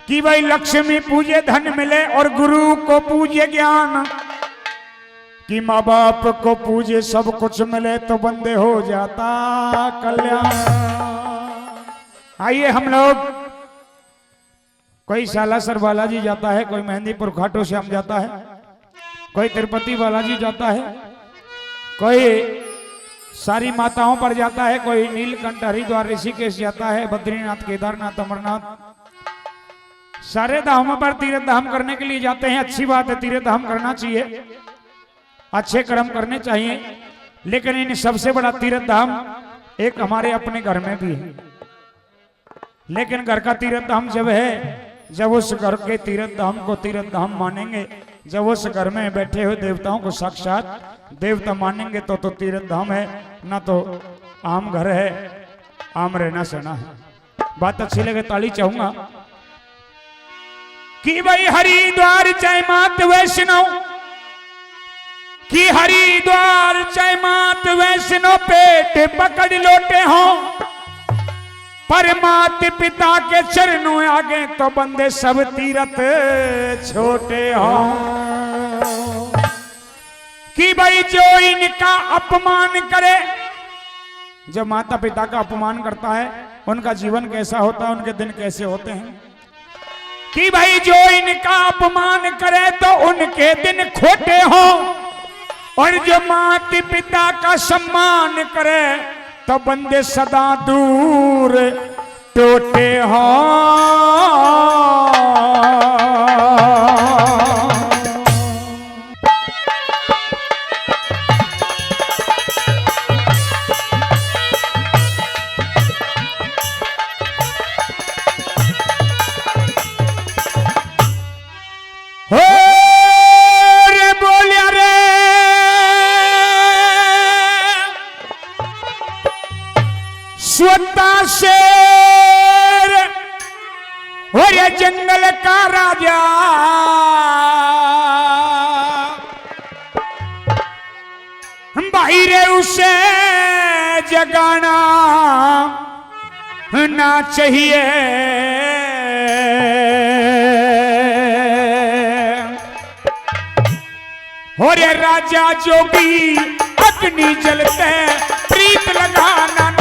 कि भाई लक्ष्मी पूजे धन मिले और गुरु को पूजे ज्ञान, कि माँ बाप को पूजे सब कुछ मिले तो बंदे हो जाता कल्याण। आइए हम लोग, कोई सालासर बालाजी जाता है, कोई मेहंदीपुर खाटू श्याम जाता है, कोई तिरुपति बालाजी जाता है, कोई सारी माताओं पर जाता है, कोई नीलकंठ हरिद्वार ऋषिकेश जाता है, बद्रीनाथ केदारनाथ अमरनाथ, सारे धामों पर तीर्थ धाम करने के लिए जाते हैं। अच्छी बात है, तीर्थ धाम करना चाहिए, अच्छे कर्म करने चाहिए, लेकिन इन सबसे बड़ा तीर्थ धाम एक हमारे अपने घर में भी है। लेकिन घर का तीर्थ धाम जब है जब उस घर के तीर्थ धाम को तीर्थ धाम मानेंगे, जब उस घर में बैठे हुए देवताओं को साक्षात देवता मानेंगे तो तीर्थ धाम है, ना तो आम घर है, आम रहना सहना है। बात अच्छी लगे ताली चाहूंगा कि भाई हरिद्वार जय मात वैष्णव, कि हरिद्वार जय मात वैष्णव पेट पकड़ लोटे हो, पर मात पिता के चरणों आगे तो बंदे सब तीरथ छोटे हो। कि भाई जो इनका अपमान करे, जब माता पिता का अपमान करता है उनका जीवन कैसा होता है, उनके दिन कैसे होते हैं। कि भाई जो इनका अपमान करे तो उनके दिन खोटे हो, और जो माता पिता का सम्मान करे तो बंदे सदा दूर टूटे हो। शेर और ये जंगल का राजा, बाहर उसे जगाना ना चाहिए। और ये राजा जोगी अग्नि जलते प्रीत लगाना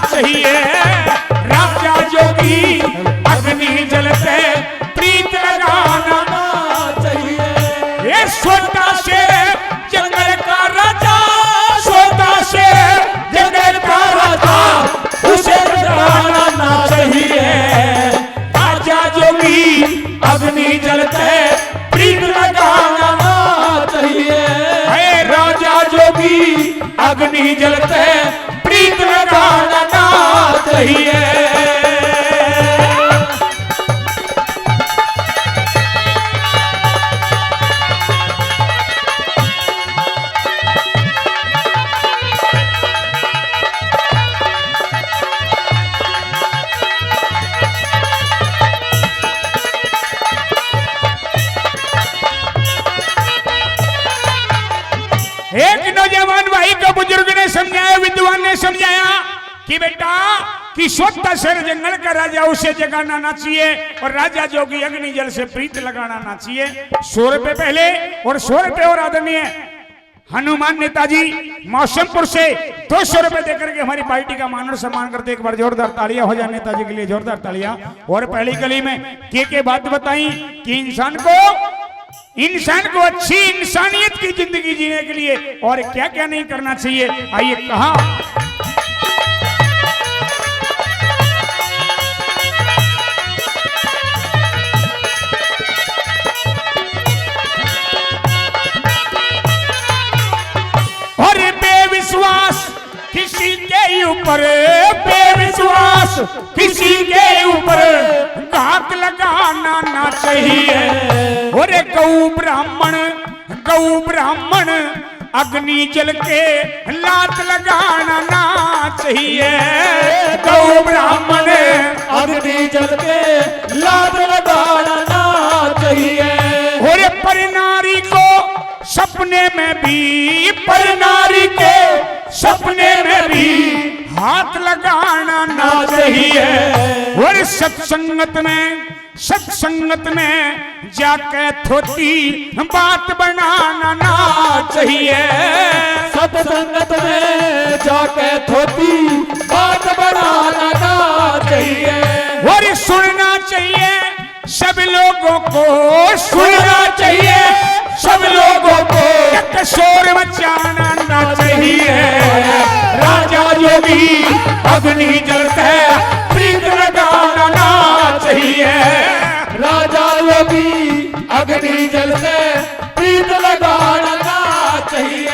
चाहिए। राजा जोगी अग्नि जलते प्रीत लगाना चाहिए। ये छोटा शेर जंगल का राजा, छोटा शेर जंगल का राजा, उसे जगाना चाहिए। राजा जोगी अग्नि जलते प्रीत लगाना चाहिए। राजा जोगी अग्नि जलते प्रीत लगाना चाहिए। एक नौजवान भाई को बुजुर्ग ने समझाया, विद्वान ने समझाया कि बेटा कि छोटा शेर जंगल का राजा, उसे जगाना ना चाहिए, और राजा जोगी अग्नि जल से प्रीत लगाना ना चाहिए। 100 रुपए पहले और 100 रुपए और आदरणीय हनुमान नेताजी मौसमपुर से 200 रुपए देकर के हमारी पार्टी का मान और सम्मान करते। एक बार जोरदार तालियां हो जाए नेताजी के लिए, जोरदार तालियां। और पहली कली में के बात बताई कि इंसान को अच्छी इंसानियत की जिंदगी जीने के लिए और क्या क्या नहीं करना चाहिए। आइए कहा और बेविश्वास किसी के ऊपर, बेविश्वास किसी के ऊपर घात लगाना ना चाहिए। और गौ ब्राह्मण अग्नि जल के लात लगाना ना चाहिए। गौ ब्राह्मण अग्नि जल के लात लगाना ना चाहिए। और पर नारी को सपने में भी, पर नारी के सपने में भी हाथ लगाना ना चाहिए। और सत्संगत में सत्संगत में जाके थोती बात बनाना ना चाहिए। सत्संगत में जाके थोती बात बनाना ना चाहिए। और सुनना चाहिए सब लोगों को, सुनना चाहिए सब लोगों को, एक शोर मचाना ना चाहिए। राजा योगी अग्नि जलते प्रीत लगाना ना चाहिए। राजा योगी अग्नि जलते प्रीत लगाना ना चाहिए।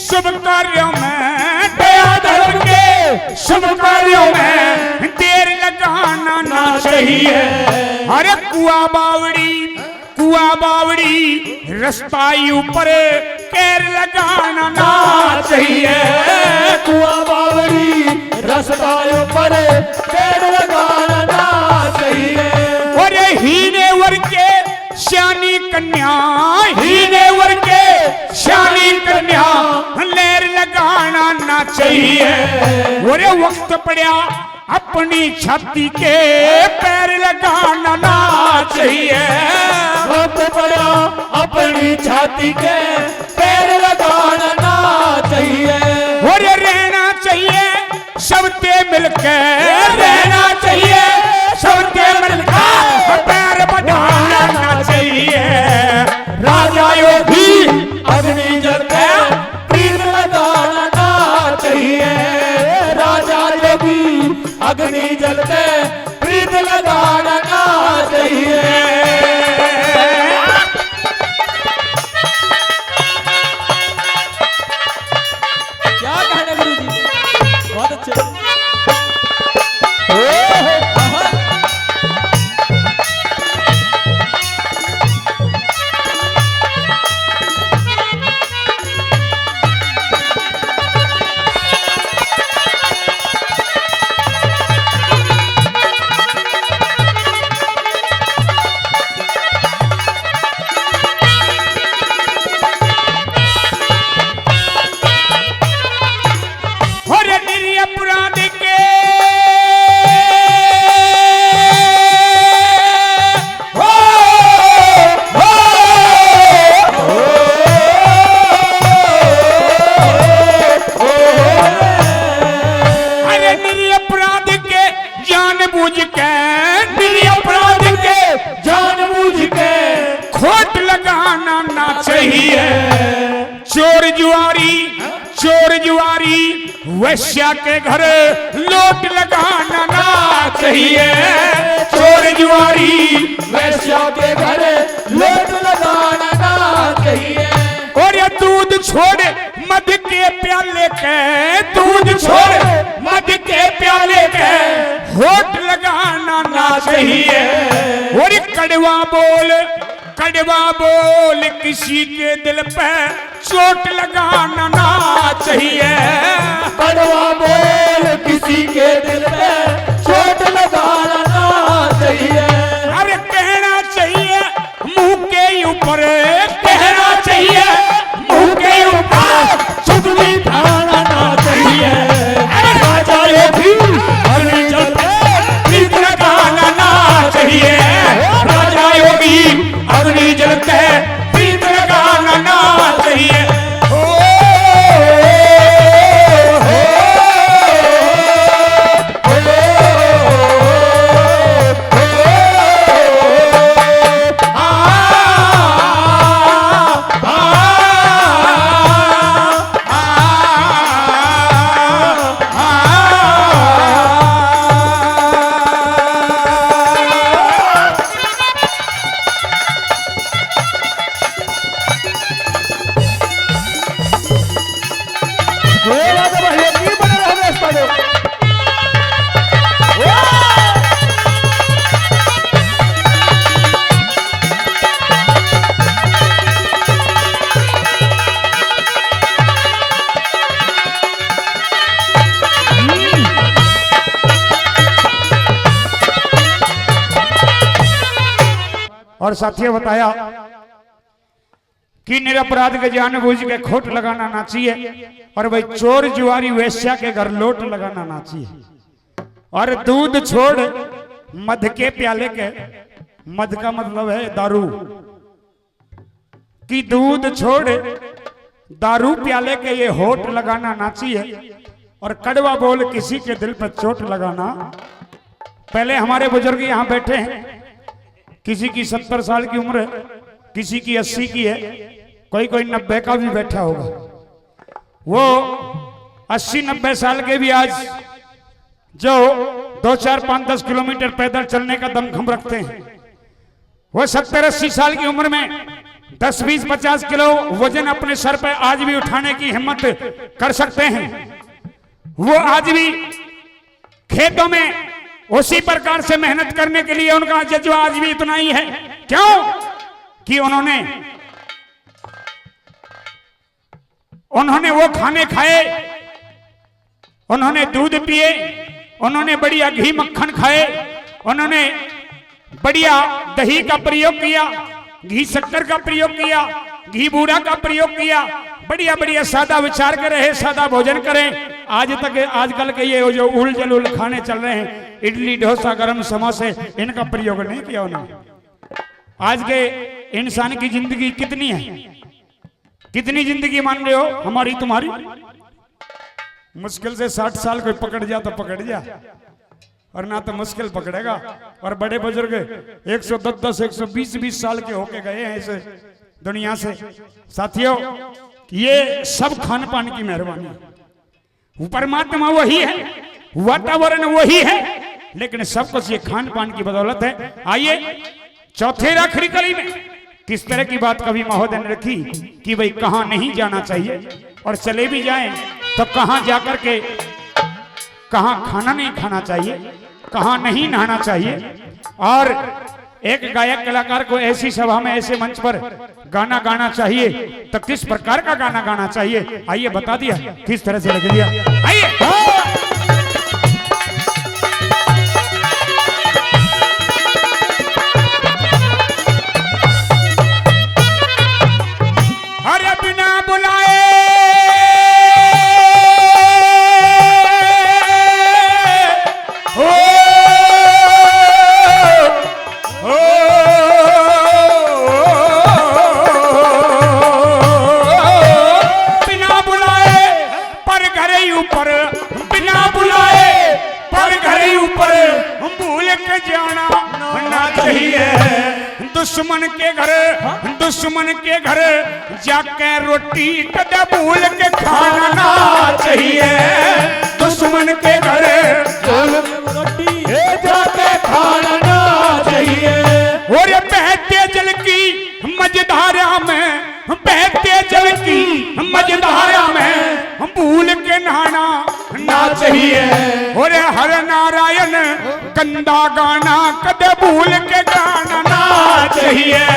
शुभ कार्यों में, दया धर्म के शुभ कार्यों में देर लगाना ना चाहिए। अरे कुआ बावड़ी रस्ताई ऊपर पैर लगाना ना चाहिए। कुआ बावड़ी रस्ताई ऊपर पैर लगाना ना चाहिए। और हीने वर के श्यानी कन्या, हीने वर के श्यानी कन्या लेर लगाना ना चाहिए। और वक्त पड़ा अपनी छाती के पैर लगाना ना चाहिए। वक्त पड़ा अपनी छाती के पैर लगाना ना चाहिए। और रहना चाहिए सबते मिलकर, रहना चाहिए सबते मिलकर पैर बढ़ाना ना चाहिए। राजा योगी अग्नि जलते प्रीत लगाना ना चाहिए। राजा योगी अग्नि जलते प्रीत लगाना ना चाहिए। क्या कहना गुरु जी, बहुत अच्छे। चोर जुआरी वैश्या के घर लोट लगाना ना चाहिए। चोर जुआरी वैश्या के घर लोट लगाना ना चाहिए। और ये दूध छोड़ मध के प्याले के, दूध छोड़ मध के प्याले के होठ लगाना ना चाहिए। और कड़वा बोल किसी के दिल पे चोट लगाना ना चाहिए। कड़वा बोल किसी के दिल पे चोट लगाना ना चाहिए। अरे कहना चाहिए मुंह के ऊपर, कहना चाहिए मुंह के ऊपर चुगली खाना ना चाहिए। राजा योगी अग्नि जलते प्रीत लगाना ना चाहिए। राजा योगी अग्नि जलते प्रीत लगाना ना चाहिए। ओ और साथियों बताया कि निरपराध के जानबूझ के खोट लगाना ना चाहिए और भाई चोर जुआरी वेश्या के घर लोट लगाना ना चाहिए। और दूध छोड़ मध के प्याले के, मध का मतलब है दारू, कि दूध छोड़ दारू प्याले के ये होठ लगाना ना चाहिए और कड़वा बोल किसी के दिल पर चोट लगाना। पहले हमारे बुजुर्ग यहाँ बैठे हैं, किसी की 70 साल की उम्र है, किसी की 80 की है, कोई 90 का भी बैठा होगा। वो 80-90 साल के भी आज जो 2, 4, 5, 10 किलोमीटर पैदल चलने का दमखम रखते हैं, वो 70-80 साल की उम्र में 10, 20, 50 किलो वजन अपने सर पर आज भी उठाने की हिम्मत कर सकते हैं। वो आज भी खेतों में उसी प्रकार से मेहनत करने के लिए उनका जज्बा आज भी इतना ही है। क्यों? कि उन्होंने वो खाने खाए, उन्होंने दूध पिए, उन्होंने बढ़िया घी मक्खन खाए, उन्होंने बढ़िया दही का प्रयोग किया, घी शक्कर का प्रयोग किया, घी बूढ़ा का प्रयोग किया, बढ़िया बढ़िया सादा विचार कर रहे, सादा भोजन करें। आज तक आजकल के ये जो उल जलूल खाने चल रहे हैं, इडली डोसा गरम समोसे, इनका प्रयोग नहीं किया उन्होंने। आज के इंसान की जिंदगी कितनी है, कितनी जिंदगी मान रहे हो हमारी तुम्हारी? मुश्किल से 60 साल कोई पकड़ जा तो पकड़ जा, और ना तो मुश्किल पकड़ेगा। और बड़े बुजुर्ग 110, 120 साल के होके गए हैं इस दुनिया से। साथियों, ये सब खान पान की मेहरबानी है। परमात्मा वही है, वातावरण वही है, लेकिन सब कुछ ये खान पान की बदौलत है। आइए चौथे आखिरी कड़ी में किस तरह की बात कवि महोदय ने रखी कि भाई कहां नहीं जाना चाहिए, और चले भी जाएं तो कहां जाकर के कहां खाना नहीं खाना चाहिए, कहां नहीं नहाना चाहिए। और एक गायक कलाकार को ऐसी सभा में, ऐसे मंच पर गाना गाना चाहिए तो किस प्रकार का गाना गाना चाहिए, आइए बता दिया किस तरह से लिख दिया। आइए अरे बिना बुलाए दुश्मन के घर जाके रोटी कदे भूल के खाना ना चाहिए। दुश्मन के घर रोटी जाके खाना ना चाहिए। और ये बहते जल की मझधारा में, बहते जल की मझधारा में भूल के नहाना ना चाहिए। और हर नारायण गंदा गाना कदे भूल के गाना ना चाहिए।